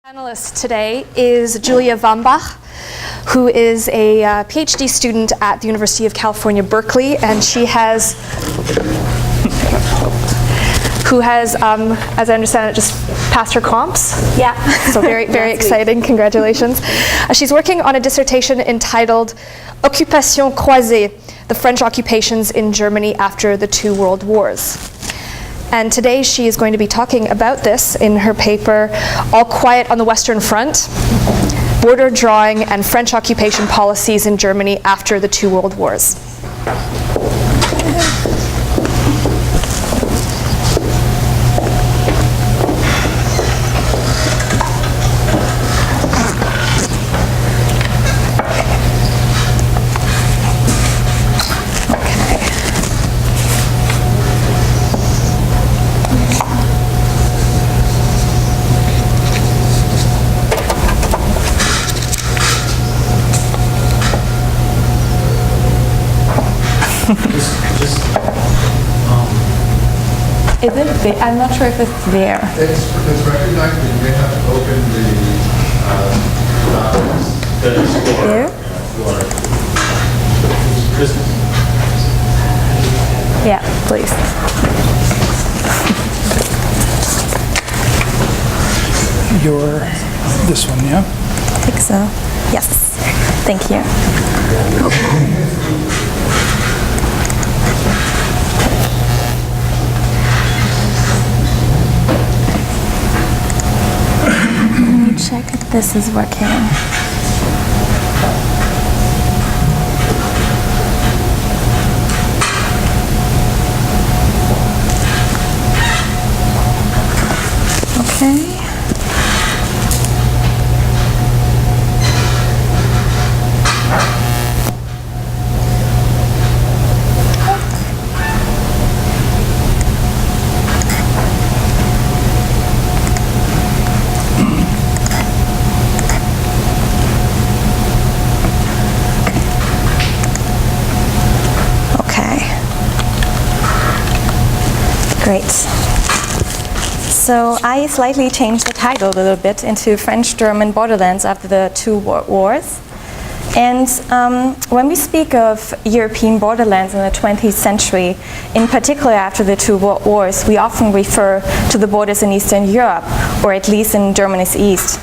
Panelist today is Julia Wambach, who is a PhD student at the University of California, Berkeley, and she has, as I understand it, just passed her comps. Yeah. So very exciting. Congratulations. She's working on a dissertation entitled Occupiers croisés, the French occupations in Germany after the two world wars. And today she is going to be talking about this in her paper, All Quiet on the Western Front, Border Drawing and French Occupation Policies in Germany After the Two World Wars. Is it there? I'm not sure if it's there. It's recognized, but you may have to open the documents. There? Yeah, please. This one, yeah? I think so. Yes. Thank you. Check if this is working. Okay. Great. So I slightly changed the title a little bit into French-German Borderlands after the two wars. And when we speak of European borderlands in the 20th century, in particular after the two world wars, we often refer to the borders in Eastern Europe, or at least in Germany's east.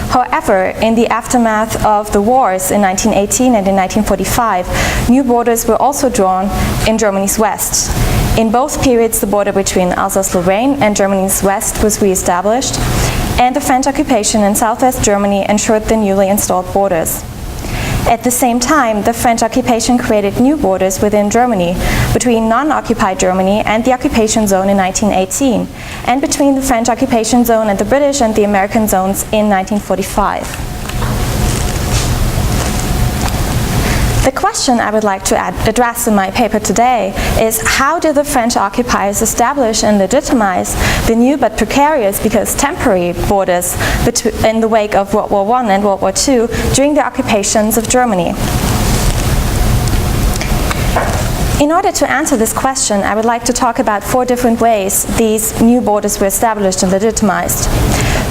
However, in the aftermath of the wars in 1918 and in 1945, new borders were also drawn in Germany's west. In both periods, the border between Alsace-Lorraine and Germany's west was re-established, and the French occupation in southwest Germany ensured the newly installed borders. At the same time, the French occupation created new borders within Germany, between non-occupied Germany and the occupation zone in 1918, and between the French occupation zone and the British and the American zones in 1945. The question I would like to address in my paper today is, how did the French occupiers establish and legitimize the new but precarious, because temporary, borders in the wake of World War I and World War II during the occupations of Germany? In order to answer this question, I would like to talk about 4 different ways these new borders were established and legitimized.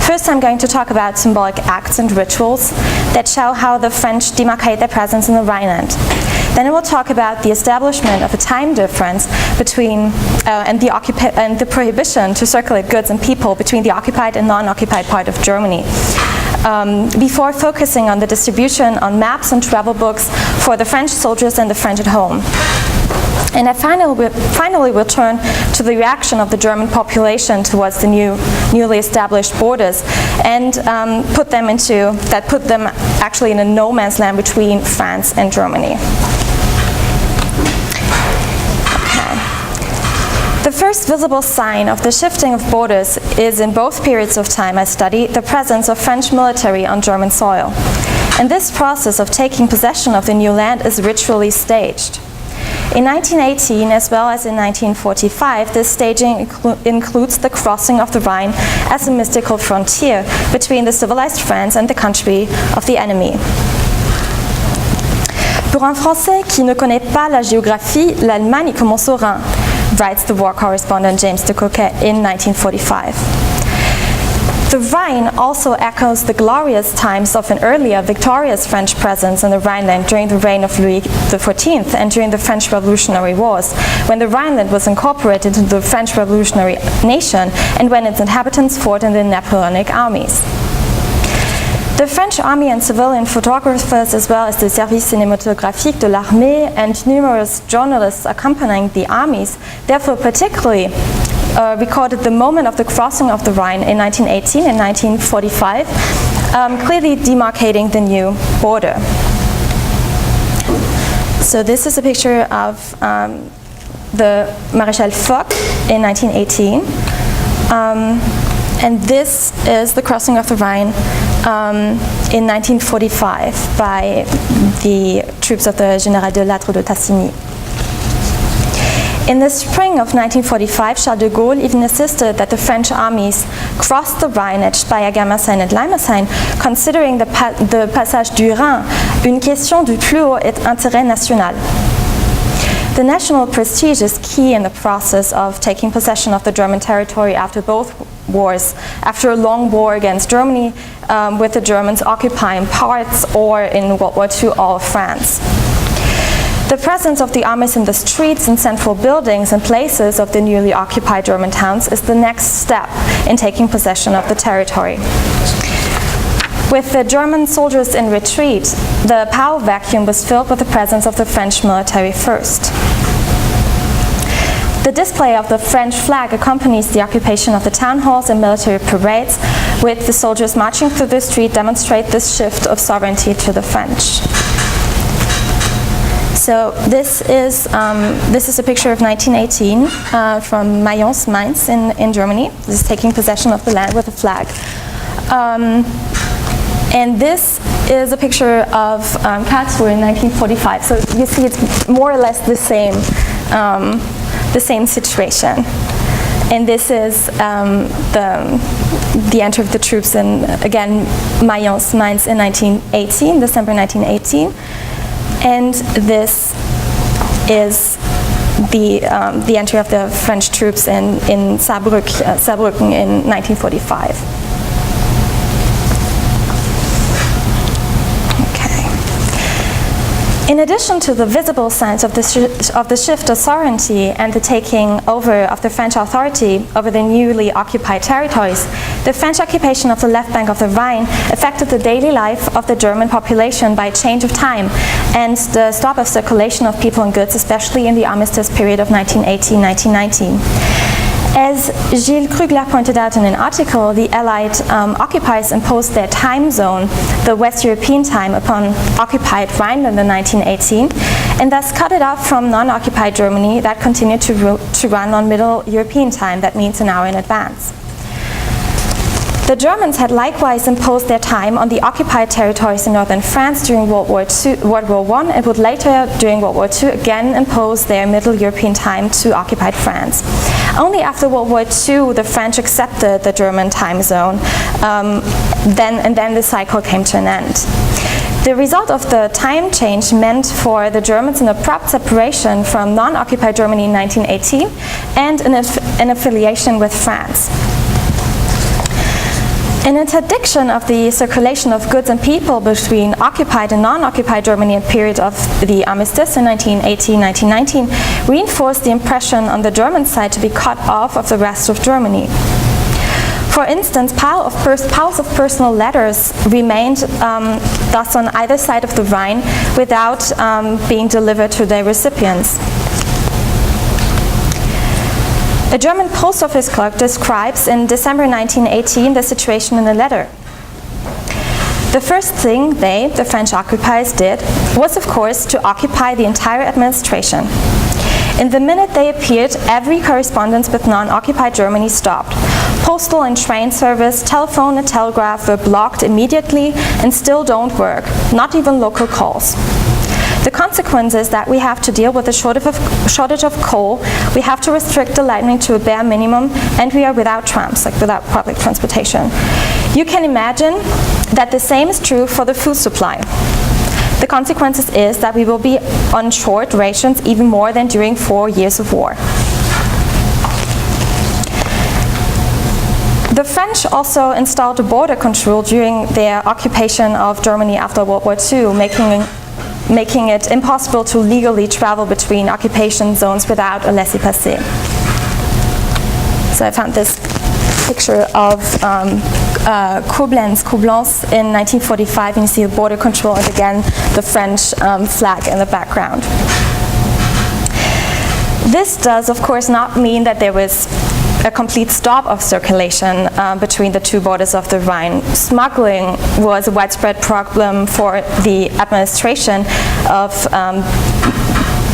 First, I'm going to talk about symbolic acts and rituals that show how the French demarcate their presence in the Rhineland. Then I will talk about the establishment of a time difference between and the prohibition to circulate goods and people between the occupied and non-occupied part of Germany, before focusing on the distribution on maps and travel books for the French soldiers and the French at home. And I finally will turn to the reaction of the German population towards the newly established borders, and put them actually in a no man's land between France and Germany. Okay. The first visible sign of the shifting of borders is, in both periods of time I study, the presence of French military on German soil. And this process of taking possession of the new land is ritually staged. In 1918, as well as in 1945, this staging includes the crossing of the Rhine as a mystical frontier between the civilized France and the country of the enemy. Pour un Français qui ne connaît pas la géographie, l'Allemagne commence au Rhin, writes the war correspondent James de Coquet in 1945. The Rhine also echoes the glorious times of an earlier victorious French presence in the Rhineland during the reign of Louis XIV and during the French Revolutionary Wars, when the Rhineland was incorporated into the French Revolutionary nation and when its inhabitants fought in the Napoleonic armies. The French army and civilian photographers, as well as the Service Cinématographique de l'Armée and numerous journalists accompanying the armies, therefore particularly recorded the moment of the crossing of the Rhine in 1918 and 1945, clearly demarcating the new border. So this is a picture of the Maréchal Foch in 1918. And this is the crossing of the Rhine in 1945 by the troops of the Général de Lattre de Tassigny. In the spring of 1945, Charles de Gaulle even insisted that the French armies crossed the Rhine at Speyer-Germersheim and Limesheim, considering the passage du Rhin une question du plus haut intérêt national. The national prestige is key in the process of taking possession of the German territory after both wars, after a long war against Germany, with the Germans occupying parts, or in World War II, all of France. The presence of the armies in the streets and central buildings and places of the newly occupied German towns is the next step in taking possession of the territory. With the German soldiers in retreat, the power vacuum was filled with the presence of the French military first. The display of the French flag accompanies the occupation of the town halls and military parades, with the soldiers marching through the street demonstrate this shift of sovereignty to the French. So this is a picture of 1918 from Mayence, Mainz in Germany. This is taking possession of the land with a flag. And this is a picture of Karlsruhe in 1945. So you see it's more or less the same situation. And this is the entry of the troops in, again, Mayence, Mainz in 1918, December 1918. And this is the entry of the French troops in Saarbrücken in 1945. In addition to the visible signs of the shift of sovereignty and the taking over of the French authority over the newly occupied territories, the French occupation of the left bank of the Rhine affected the daily life of the German population by change of time and the stop of circulation of people and goods, especially in the armistice period of 1918-1919. As Gilles Krugler pointed out in an article, the Allied occupiers imposed their time zone, the West European time, upon occupied Rhineland in 1918, and thus cut it off from non-occupied Germany that continued to run on Middle European time, that means an hour in advance. The Germans had likewise imposed their time on the occupied territories in northern France during World War I, and would later, during World War II, again impose their Middle European time to occupied France. Only after World War II, the French accepted the German time zone, then the cycle came to an end. The result of the time change meant for the Germans an abrupt separation from non-occupied Germany in 1918 and an affiliation with France. An interdiction of the circulation of goods and people between occupied and non-occupied Germany in the period of the armistice in 1918-1919 reinforced the impression on the German side to be cut off of the rest of Germany. For instance, piles of personal letters remained thus on either side of the Rhine without being delivered to their recipients. A German post office clerk describes in December 1918 the situation in a letter. The first thing the French occupiers, did was, of course, to occupy the entire administration. In the minute they appeared, every correspondence with non-occupied Germany stopped. Postal and train service, telephone and telegraph were blocked immediately and still don't work, not even local calls. The consequence is that we have to deal with a shortage of coal, we have to restrict the lightning to a bare minimum, and we are without trams, like without public transportation. You can imagine that the same is true for the food supply. The consequences is that we will be on short rations even more than during 4 years of war. The French French also installed a border control during their occupation of Germany after World War II, making it impossible to legally travel between occupation zones without a laissez-passer. So I found this picture of Coblence in 1945, and you see the border control and again the French flag in the background. This does, of course, not mean that there was a complete stop of circulation between the two borders of the Rhine. Smuggling was a widespread problem for the administration of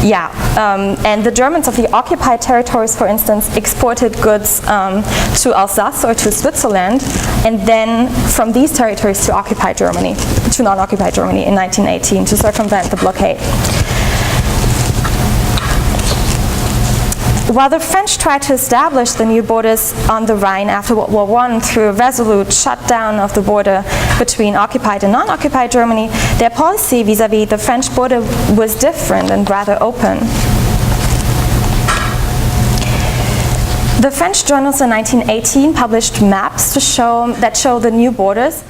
and the Germans of the occupied territories, for instance, exported goods to Alsace or to Switzerland, and then from these territories to occupied Germany, to non-occupied Germany in 1918 to circumvent the blockade. While the French tried to establish the new borders on the Rhine after World War I through a resolute shutdown of the border between occupied and non-occupied Germany, their policy vis-à-vis the French border was different and rather open. The French journals in 1918 published maps that show the new borders,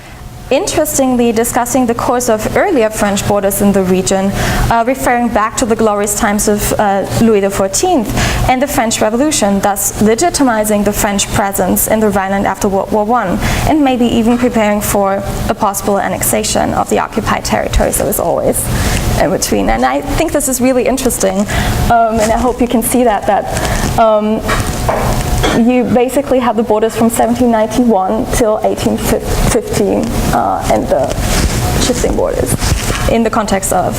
interestingly discussing the course of earlier French borders in the region, referring back to the glorious times of Louis XIV and the French Revolution, thus legitimizing the French presence in the Rhineland after World War I, and maybe even preparing for a possible annexation of the occupied territories that was always in between. And I think this is really interesting, and I hope you can see that you basically have the borders from 1791 till 1815 and the shifting borders in the context of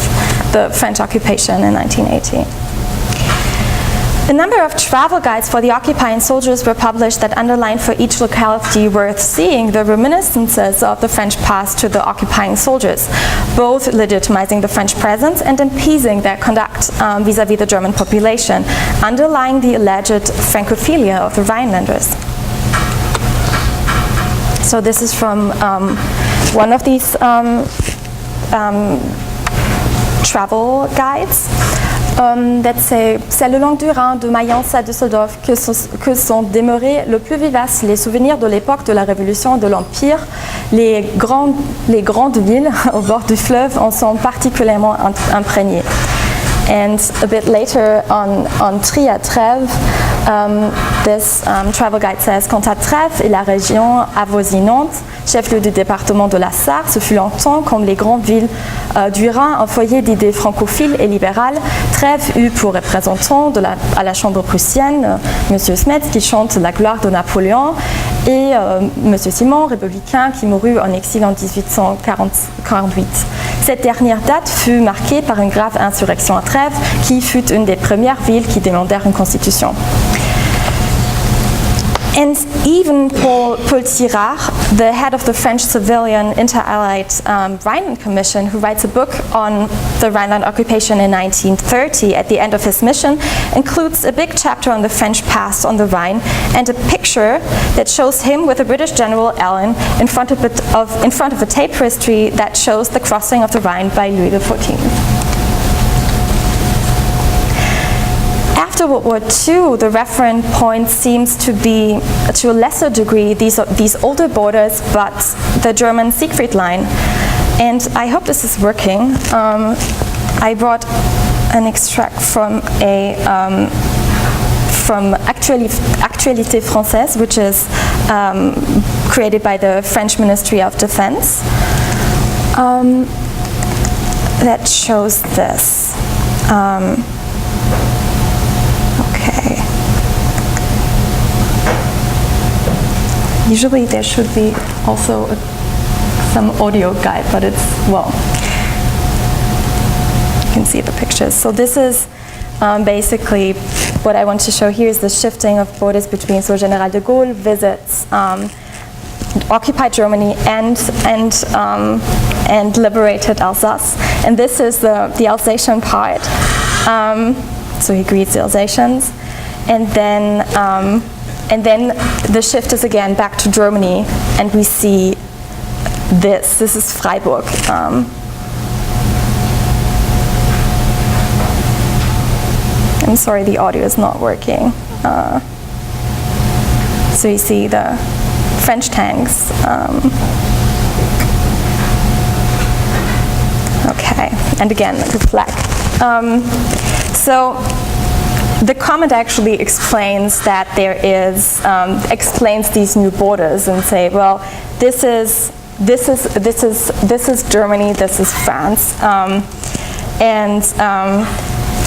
the French occupation in 1918. A number of travel guides for the occupying soldiers were published that underlined for each locality worth seeing the reminiscences of the French past to the occupying soldiers, both legitimizing the French presence and appeasing their conduct vis-à-vis the German population, underlying the alleged Francophilia of the Rhinelanders. So this is from one of these travel guides. C'est le long du Rhin, de Mayence à Düsseldorf, que sont demeurés le plus vivace les souvenirs de l'époque de la Révolution et de l'Empire. Les grandes villes au bord du fleuve en sont particulièrement imprégnées. And a bit later on Tri à Trèves, this travel guide says, quant à Trèves et la région avoisinante, chef-lieu du département de la Sarre, ce fut longtemps, comme les grandes villes du Rhin, un foyer d'idées francophiles et libérales. Trèves eut pour représentant à la chambre prussienne M. Smets qui chante la gloire de Napoléon et M. Simon, républicain, qui mourut en exil en 1848. Cette dernière date fut marquée par une grave insurrection à Trèves, qui fut une des premières villes qui demandèrent une constitution. And even Paul Tirard, the head of the French civilian Inter-Allied Rhineland Commission, who writes a book on the Rhineland occupation in 1930, at the end of his mission, includes a big chapter on the French past on the Rhine and a picture that shows him with the British General Allen in front of a tape history that shows the crossing of the Rhine by Louis XIV. After World War II, the reference point seems to be, to a lesser degree, these older borders, but the German Siegfried Line. And I hope this is working. I brought an extract from Actualité Française, which is created by the French Ministry of Defense. That shows this. Usually there should be also some audio guide, but it's, well, you can see the pictures. So this is basically what I want to show here is the shifting of borders between, so General de Gaulle visits occupied Germany and liberated Alsace. And this is the Alsatian part. So he greets the Alsatians. And then the shift is again back to Germany, and we see this. This is Freiburg. I'm sorry, the audio is not working. So you see the French tanks. Okay, and again, the flag. So the comment actually explains that there is, explains these new borders and say, well, this is Germany, this is France,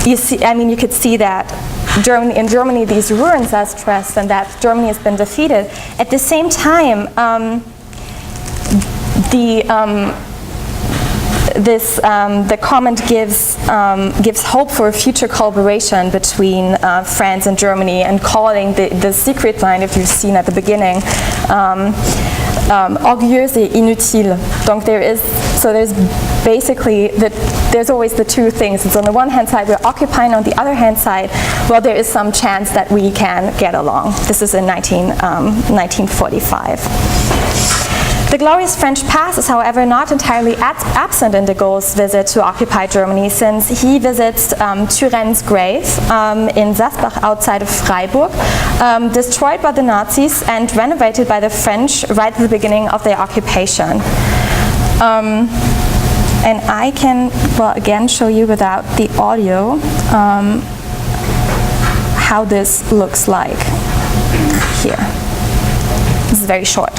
you see, I mean, you could see that in Germany these ruins are stressed and that Germany has been defeated. At the same time, the comment gives hope for a future collaboration between France and Germany, and calling the secret line, if you've seen at the beginning, orgueilleuse et inutile. Donc there's basically there's always the two things. It's on the one hand side we're occupying, on the other hand side, well, there is some chance that we can get along. This is in 1945. The glorious French past is, however, not entirely absent in de Gaulle's visit to occupied Germany, since he visits Turenne's grave in Sasbach outside of Freiburg, destroyed by the Nazis and renovated by the French right at the beginning of their occupation. And I can, well, again show you without the audio how this looks like here. This is very short.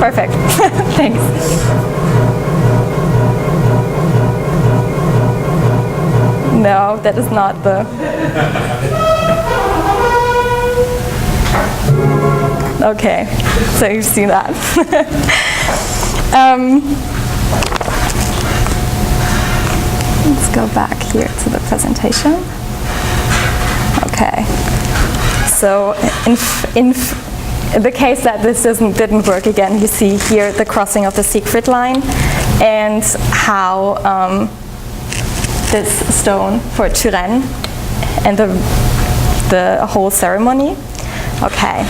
Perfect. Thanks. No, that is not the... Okay, so you see that. Let's go back here to the presentation. Okay. So in the case that this didn't work, again, you see here the crossing of the secret line and how this stone for Turenne and the whole ceremony. Okay.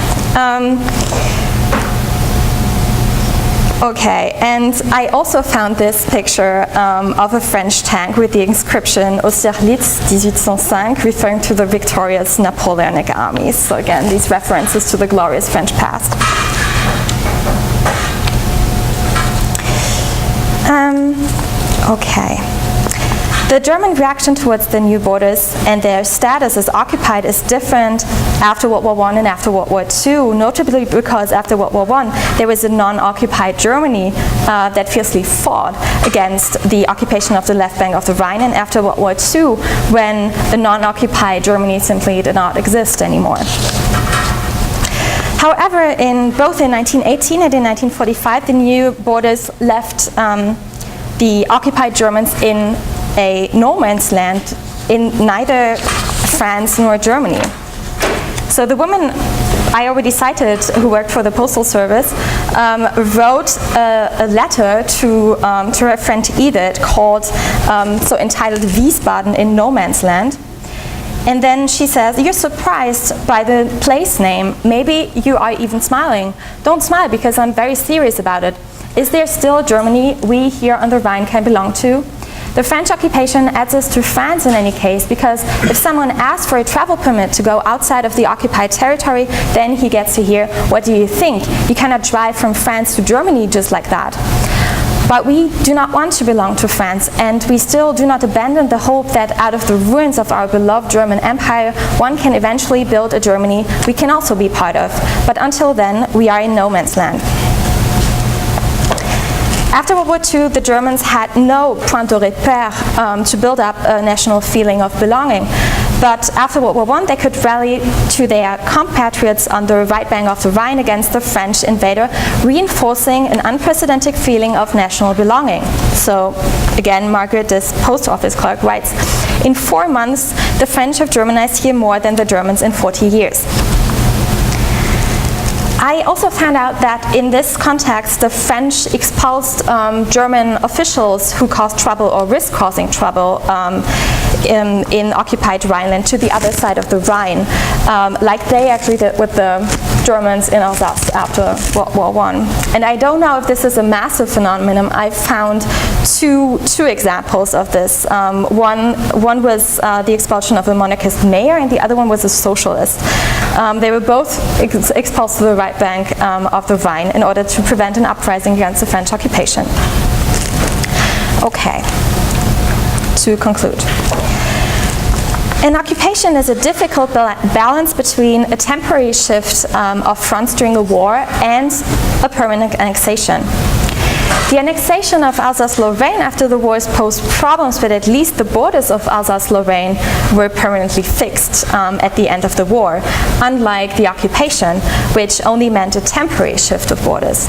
Okay, and I also found this picture of a French tank with the inscription Austerlitz 1805, referring to the victorious Napoleonic armies. So again, these references to the glorious French past. Okay. The German reaction towards the new borders and their status as occupied is different after World War I and after World War II, notably because after World War I there was a non-occupied Germany that fiercely fought against the occupation of the left bank of the Rhine, and after World War II when a non-occupied Germany simply did not exist anymore. However, both in 1918 and in 1945 the new borders left the occupied Germans in a no man's land in neither France nor Germany. So the woman I already cited, who worked for the Postal Service, wrote a letter to her friend Edith called, so entitled Wiesbaden in No Man's Land. And then she says, you're surprised by the place name. Maybe you are even smiling. Don't smile, because I'm very serious about it. Is there still Germany we here on the Rhine can belong to? The French occupation adds us to France in any case, because if someone asks for a travel permit to go outside of the occupied territory, then he gets to hear, what do you think? You cannot drive from France to Germany just like that. But we do not want to belong to France, and we still do not abandon the hope that out of the ruins of our beloved German Empire, one can eventually build a Germany we can also be part of. But until then, we are in no man's land. After World War II, the Germans had no point de repère to build up a national feeling of belonging. But after World War I, they could rally to their compatriots on the right bank of the Rhine against the French invader, reinforcing an unprecedented feeling of national belonging. So, again, Margaret, this post office clerk, writes, in 4 months, the French have Germanized here more than the Germans in 40 years. I also found out that in this context, the French expulsed German officials who caused trouble or risked causing trouble in occupied Rhineland to the other side of the Rhine, like they actually did with the Germans in Alsace after World War I. And I don't know if this is a massive phenomenon. I found two examples of this. One was the expulsion of a monarchist mayor, and the other one was a socialist. They were both expulsed to the right bank of the Rhine in order to prevent an uprising against the French occupation. Okay, to conclude. An occupation is a difficult balance between a temporary shift of fronts during a war and a permanent annexation. The annexation of Alsace-Lorraine after the wars posed problems, but at least the borders of Alsace-Lorraine were permanently fixed at the end of the war, unlike the occupation, which only meant a temporary shift of borders.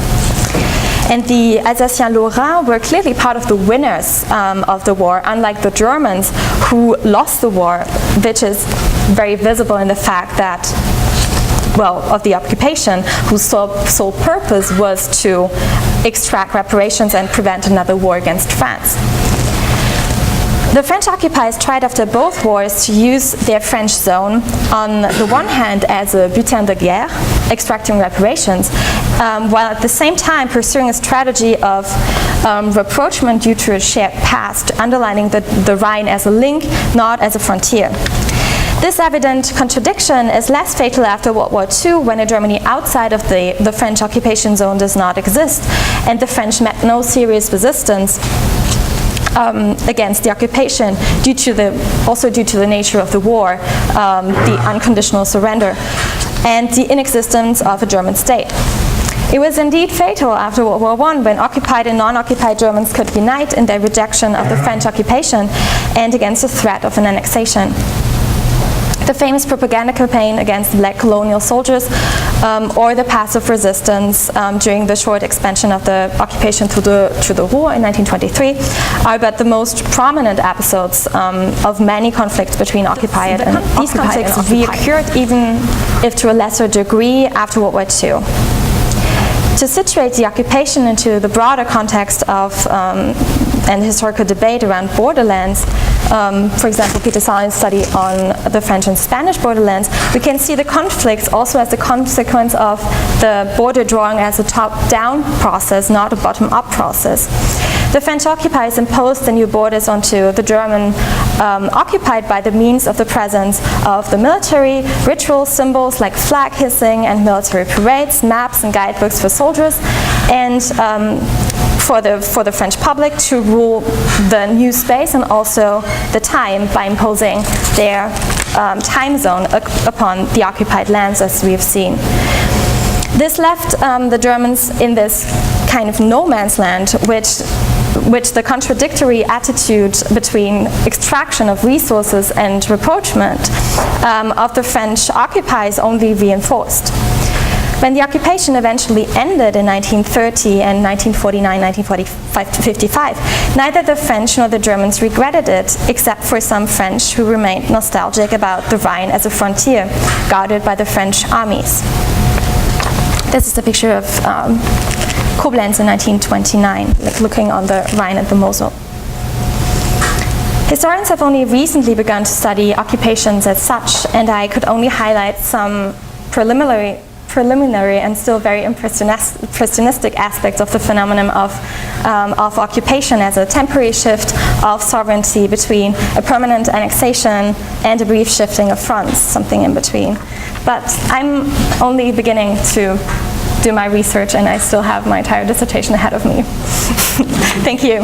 And the Alsaciens-Lorrains were clearly part of the winners of the war, unlike the Germans who lost the war, which is very visible in the fact that, well, of the occupation, whose sole purpose was to extract reparations and prevent another war against France. The French occupiers tried after both wars to use their French zone on the one hand as a butin de guerre, extracting reparations, while at the same time pursuing a strategy of rapprochement due to a shared past, underlining the Rhine as a link, not as a frontier. This evident contradiction is less fatal after World War II, when a Germany outside of the French occupation zone does not exist, and the French met no serious resistance against the occupation, also due to the nature of the war, the unconditional surrender, and the inexistence of a German state. It was indeed fatal after World War I, when occupied and non-occupied Germans could unite in their rejection of the French occupation and against the threat of an annexation. The famous propaganda campaign against black colonial soldiers or the passive resistance during the short expansion of the occupation through the Ruhr in 1923 are but the most prominent episodes of many conflicts between occupied and these conflicts reoccurred, even if to a lesser degree, after World War II. To situate the occupation into the broader context of and historical debate around borderlands, for example, Peter Salon's study on the French and Spanish borderlands, we can see the conflicts also as a consequence of the border drawing as a top-down process, not a bottom-up process. The French occupiers imposed the new borders onto the German occupied by the means of the presence of the military, ritual symbols like flag hissing and military parades, maps and guidebooks for soldiers, and for the French public to rule the new space and also the time by imposing their time zone upon the occupied lands, as we have seen. This left the Germans in this kind of no man's land, which the contradictory attitude between extraction of resources and rapprochement of the French occupiers only reinforced. When the occupation eventually ended in 1930 and 1949, 1955, neither the French nor the Germans regretted it, except for some French who remained nostalgic about the Rhine as a frontier guarded by the French armies. This is a picture of Koblenz in 1929, looking on the Rhine and the Mosel. Historians have only recently begun to study occupations as such, and I could only highlight some preliminary and still very impressionistic aspects of the phenomenon of occupation as a temporary shift of sovereignty between a permanent annexation and a brief shifting of fronts, something in between. But I'm only beginning to do my research, and I still have my entire dissertation ahead of me. Thank you.